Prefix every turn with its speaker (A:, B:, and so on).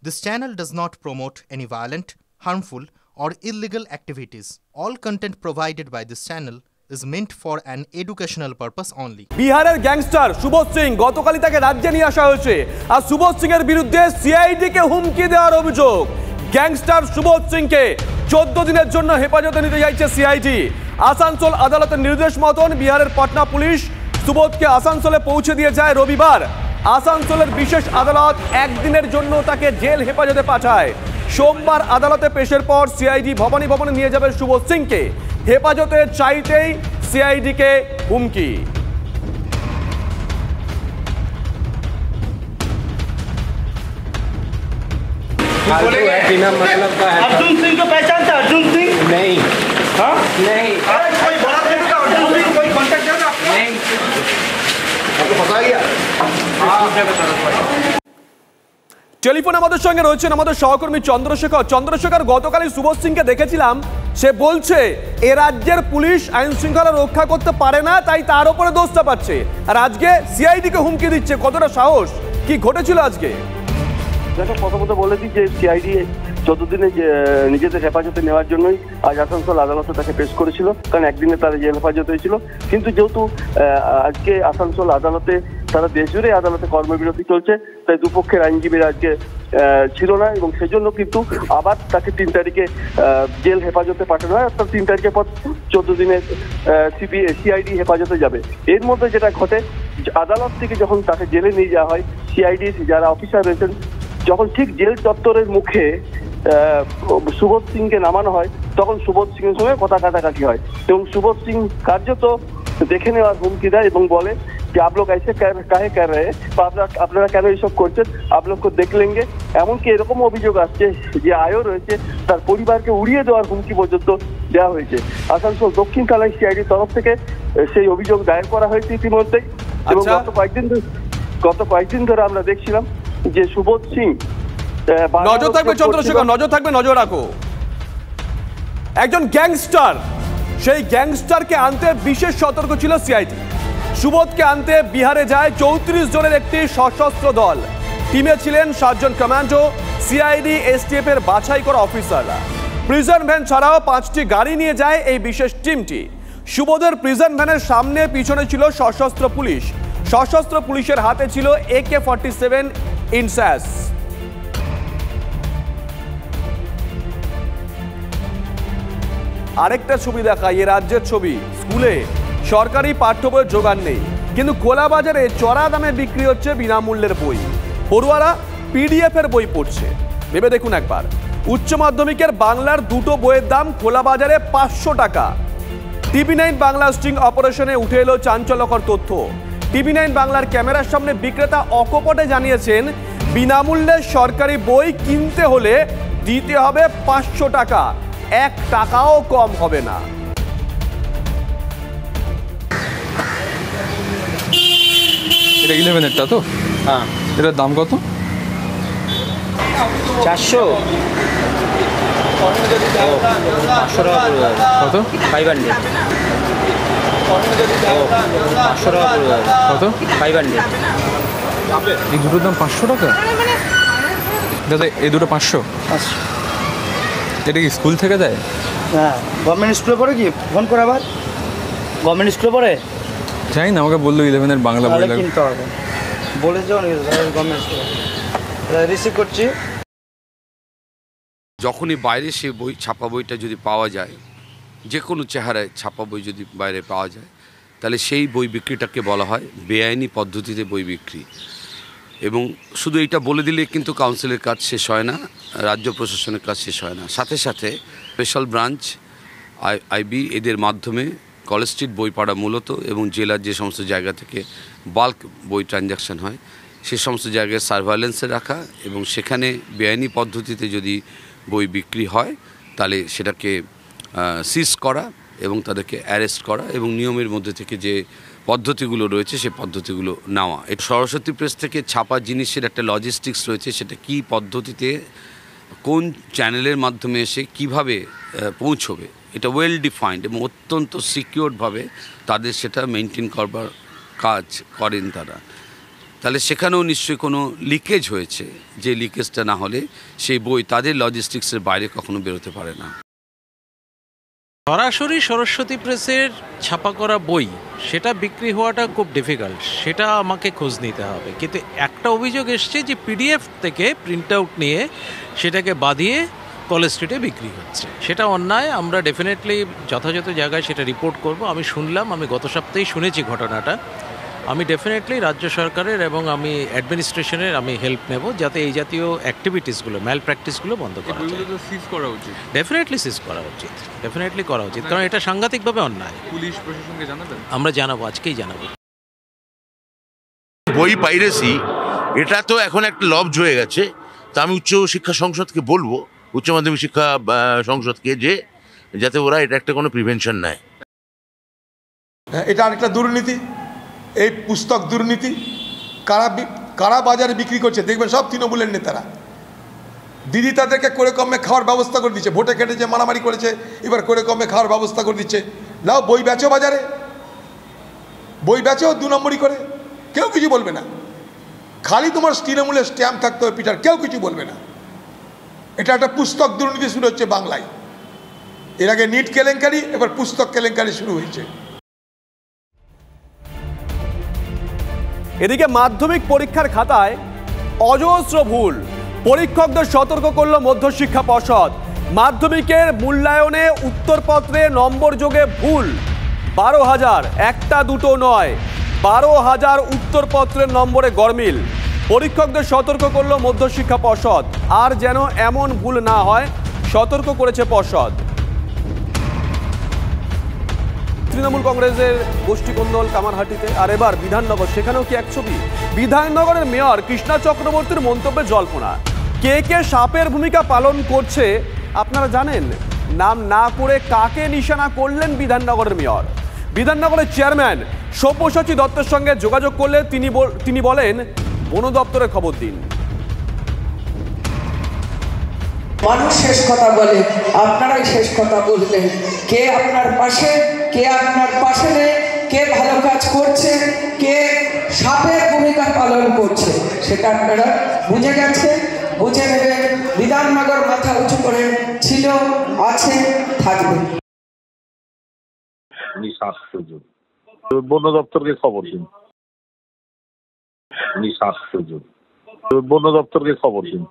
A: This channel does not promote any violent, harmful, or illegal activities. All content provided by this channel is meant for an educational purpose only.
B: বিহারের gangster Subodh Singh গতকালই তাকে রাজ্যে নিয়ে আসা হয়েছে আর সুবোধ সিং এর বিরুদ্ধে সিআইডি কে হুমকি দেওয়ার অভিযোগ। গ্যাংস্টার সুবোধ সিংকে 14 দিনের জন্য হেফাজতে নিতে চাইছে সিআইডি। আসানসোল আদালতের নির্দেশ মতন বিহারের পাটনা পুলিশ সুবোধকে আসানসোলে পৌঁছে দিয়ে যায় রবিবার। আসানসোলের বিশেষ আদালত একদিনের জন্য তাকে জেল হেফাজতে পাঠায়। সোমবার আদালতে পেশের পর সিআইডি ভবানী ভবনে নিয়ে যাবে সুবোধ সিংকে। হেফাজতে চাইতেই সিআইডি কে হুমকি।
C: मतलब का है।
D: अर्जुन सिंह को पहचानता? अर्जुन सिंह
C: नहीं।
D: हाँ
C: नहीं।
D: कोई बड़ा सिंह का अर्जुन सिंह कोई कांटेक्ट है ना?
C: नहीं।
D: आपको पता है क्या?
B: টেলিফোনে আমাদের সঙ্গে রয়েছেন আমাদের সহকর্মী চন্দ্রশেখর। চন্দ্রশেখর, গতকালই সুবোধ সিংকে দেখেছিলাম, সে বলছে এ রাজ্যের পুলিশ আইন শৃঙ্খলা রক্ষা করতে পারে না, তাই তার উপরে দোষ চাপাচ্ছে, আর আজকে সিআইডি কে হুমকি দিচ্ছে। কতটা সাহস, কি ঘটেছিল আজকে?
E: দেখো, প্রথমত বলে দিই যে সিআইডি 14 দিনে নিজেদের হেফাজতে নেওয়ার জন্যই আজ আসানসোল আদালতে তাকে পেশ করেছিল, কারণ একদিনে তারা জেল হেফাজত হয়েছিল। কিন্তু যেহেতু আজকে আসানসোল আদালতে সারা দেশ জুড়ে আদালতে কর্মবিরতি চলছে, তাই দুপক্ষের আইনজীবীরা আজকে ছিল না, এবং সেজন্য কিন্তু আবার তাকে 3 তারিখে জেল হেফাজতে পাঠানো হয়। অর্থাৎ 3 তারিখের পর 14 দিনের সিআইডি হেফাজতে যাবে। এর মধ্যে যেটা ঘটে, আদালত থেকে যখন তাকে জেলে নিয়ে যাওয়া হয়, সিআইডি যারা অফিসার রয়েছেন, যখন ঠিক জেল চত্বরের মুখে সুবোধ সিংকে নামানো হয়, তখন সুবোধ সিং এর সঙ্গে কথা কাটাকাটি হয়, এবং সুবোধ সিং কার্যত দেখে নেওয়ার হুমকি দেয় এবং বলে যে আপ লোক ऐसे काहे कर रहे हैं, আপনারা কেন এইসব করছেন, আপ লোক দেখ লেঙ্গে। এমনকি এরকম অভিযোগ আসছে যে আয়ও রয়েছে, তার পরিবারকে উড়িয়ে দেওয়ার হুমকি পর্যন্ত দেওয়া হয়েছে। আসানসোল দক্ষিণ থানায় সিআইডির তরফ থেকে সেই অভিযোগ দায়ের করা হয়েছে ইতিমধ্যেই, এবং গত কয়েকদিন ধরে আমরা দেখছিলাম যে সুবোধ সিং,
B: নজর থাকবে চন্দ্রশেখর, নজর থাকবে, নজর রাখো। একজন গ্যাংস্টার, সেই গ্যাংস্টারকে আনতে বিশেষ সতর্ক ছিল সিআইডি। সুবোধকে আনতে বিহারে যায় 34 জনের একটি সশস্ত্র দল। টিমে ছিলেন 7 জন কমান্ডো, সিআইডি এসটিএফ এর বাছাই করা অফিসাররা। প্রিজন ভ্যান ছাড়াও 5টি গাড়ি নিয়ে যায় এই বিশেষ টিমটি। সুবোধের প্রিজন ভ্যানের সামনে পিছনে ছিল সশস্ত্র পুলিশ। সশস্ত্র পুলিশের হাতে ছিল AK-47 ইনসাস। আরেকটা ছবি দেখায়, এ রাজ্যের ছবি। স্কুলে সরকারি পাঠ্য বইয়ের জোগাড় নেই, কিন্তু খোলা বাজারে চড়া দামে বিক্রি হচ্ছে বিনামূল্যের বই। পড়ুয়ারা পিডিএফ এর বই পড়ছে। ভেবে দেখুন একবার, উচ্চ মাধ্যমিকের বাংলার 2টো বইয়ের দাম খোলা বাজারে 500 টাকা। TV9 বাংলা স্টিং অপারেশনে উঠে এলো চাঞ্চল্যকর তথ্য। TV9 বাংলার ক্যামেরার সামনে বিক্রেতা অকপটে জানিয়েছেন, বিনামূল্যে সরকারি বই কিনতে হলে দিতে হবে 500 টাকা, 1 টাকাও কম হবে না।
F: এটা 11-এরটা তো?
C: হ্যাঁ।
F: এটার দাম কত?
C: 400। 500 টাকা
F: কত?
C: 500। 500 টাকা
F: কত?
C: 500।
F: এই দুটোর দাম 500 টাকা? দাদা, এই দুটো 500? এটা কি স্কুল থেকে দেয়?
G: হ্যাঁ, গভর্নমেন্ট স্কুলে পড়ে কি ফোন করে আবার? গভর্নমেন্ট স্কুলে পড়ে?
F: জানি না, আমাকে বললো 11-এর বাংলা বই লাগবে।
G: কিনতে হবে বলে যাও, গভর্নমেন্ট স্কুলে রিসিভ করছি।
H: যখনই বাইরে সে বই, ছাপা বইটা যদি পাওয়া যায়, যে কোনো চেহারায় ছাপা বই যদি বাইরে পাওয়া যায়, তাহলে সেই বই বিক্রিটাকে বলা হয় বেআইনি পদ্ধতিতে বই বিক্রি। এবং শুধু এটা বলে দিলে কিন্তু কাউন্সিলের কাজ শেষ হয় না, রাজ্য প্রশাসনের কাজ শেষ হয় না। সাথে সাথে স্পেশাল ব্রাঞ্চ, আইবি, এদের মাধ্যমে কলেজ স্ট্রিট বইপাড়া মূলত এবং জেলার যে সমস্ত জায়গা থেকে বাল্ক বই ট্রানজ্যাকশন হয়, সে সমস্ত জায়গায় সার্ভাইলেন্সে রাখা, এবং সেখানে বেআইনি পদ্ধতিতে যদি বই বিক্রি হয় তাহলে সেটাকে সিজ করা এবং তাদেরকে অ্যারেস্ট করা, এবং নিয়মের মধ্যে থেকে যে পদ্ধতিগুলো রয়েছে সে পদ্ধতিগুলো নেওয়া। এটা সরস্বতী প্রেস থেকে ছাপা জিনিসের একটা লজিস্টিক্স রয়েছে, সেটা কি পদ্ধতিতে, কোন চ্যানেলের মাধ্যমে এসে কিভাবে পৌঁছবে, এটা ওয়েল ডিফাইন্ড এবং অত্যন্ত সিকিউরভাবে তাদের সেটা মেনটেন করবার কাজ করেন তারা। তাহলে সেখানেও নিশ্চয়ই কোনো লিকেজ হয়েছে, যে লিকেজটা না হলে সেই বই তাদের লজিস্টিক্সের বাইরে কখনো বেরোতে পারে না।
I: সরাসরি সরস্বতী প্রেসের ছাপা করা বই সেটা বিক্রি হওয়াটা খুব ডিফিকাল্ট, সেটা আমাকে খোঁজ নিতে হবে। কিন্তু একটা অভিযোগ এসছে যে পিডিএফ থেকে প্রিন্ট আউট নিয়ে সেটাকে বাঁধিয়ে কলেজ স্ট্রিটে বিক্রি হচ্ছে, সেটা অন্যায়। আমরা ডেফিনেটলি যথাযথ জায়গায় সেটা রিপোর্ট করব। আমি শুনলাম, আমি গত সপ্তাহেই শুনেছি ঘটনাটা। আমি ডেফিনেটলি রাজ্য সরকারের এবং আমি অ্যাডমিনিস্ট্রেশনের আমি হেল্প নেব যাতে এই জাতীয় অ্যাক্টিভিটিসগুলো, ম্যাল প্র্যাকটিসগুলো বন্ধ করা যায়। ডেফিনেটলি সিজ করা উচিত, ডেফিনেটলি করা উচিত, কারণ এটা সাংঘাতিকভাবে অন্যায়।
F: পুলিশ প্রশাসনকে জানাবেন?
I: আমরা জানাবো, আজকেই জানাবো।
J: বই পাইরেসি এটা তো এখন একটা লবজ হয়ে গেছে। তা আমি উচ্চ শিক্ষা সংসদকে বলবো, উচ্চ মাধ্যমিক শিক্ষা সংসদকে, যে যাতে ওরা এটা একটা কোনো প্রিভেনশন নেয়।
K: এটা আরেকটা দুর্নীতি, এই পুস্তক দুর্নীতি। কারা বাজারে বিক্রি করছে দেখবেন সব তৃণমূলের নেতারা। দিদি তাদেরকে করে কমে খাওয়ার ব্যবস্থা করে দিচ্ছে, ভোটে কেটেছে, মারামারি করেছে, এবার করে কমে খাওয়ার ব্যবস্থা করে দিচ্ছে। নাও বই বেচো বাজারে, বই বেচো 2 নম্বরই করে, কেউ কিছু বলবে না। খালি তোমার তৃণমূলের স্ট্যাম্প থাকতে হবে পিটার, কেউ কিছু বলবে না। এটা একটা পুস্তক দুর্নীতি শুরু হচ্ছে বাংলায়। এর আগে নিট কেলেঙ্কারি, এবার পুস্তক কেলেঙ্কারি শুরু হয়েছে।
B: এদিকে মাধ্যমিক পরীক্ষার খাতায় অজস্র ভুল, পরীক্ষকদের সতর্ক করল মধ্যশিক্ষা পর্ষদ। মাধ্যমিকের মূল্যায়নে উত্তরপত্রে নম্বর যোগে ভুল 12,000, একটা দুটো নয়, 12,000 উত্তরপত্রের নম্বরে গরমিল। পরীক্ষকদের সতর্ক করল মধ্যশিক্ষা পর্ষদ, আর যেন এমন ভুল না হয় সতর্ক করেছে পর্ষদ। তৃণমূল কংগ্রেসের গোষ্ঠীকন্দল কামারহাটিতে, আর এবার বিধাননগর, সেখানেও কি এক ছবি। বিধাননগরের মেয়র কৃষ্ণা চক্রবর্তীর মন্তব্যে জল্পনা। কে কে সাপের ভূমিকা পালন করছে আপনারা জানেন? নাম না করে কাকে নিশানা করলেন বিধাননগরের মেয়র? বিধাননগরের চেয়ারম্যান সব্যসাচী দত্তের সঙ্গে যোগাযোগ করলে তিনি বলেন বন দপ্তরে খবর দিন।
L: মানুষ শেষ কথা বলে, আপনারাই শেষ কথা বলবেন। কে আপনার পাশে, কে আপনার পাশে নেই, কে ভালো কাজ করছে, কে সাপের ভূমিকা পালন করছে, সেটা আপনারা বুঝে গেছেন, বুঝে নেবেন। বিধাননগর মাথা উঁচু করে ছিল, আছে, থাকবে।
M: বন দপ্তরকে খবর দিন, বন দপ্তরকে খবর দিন।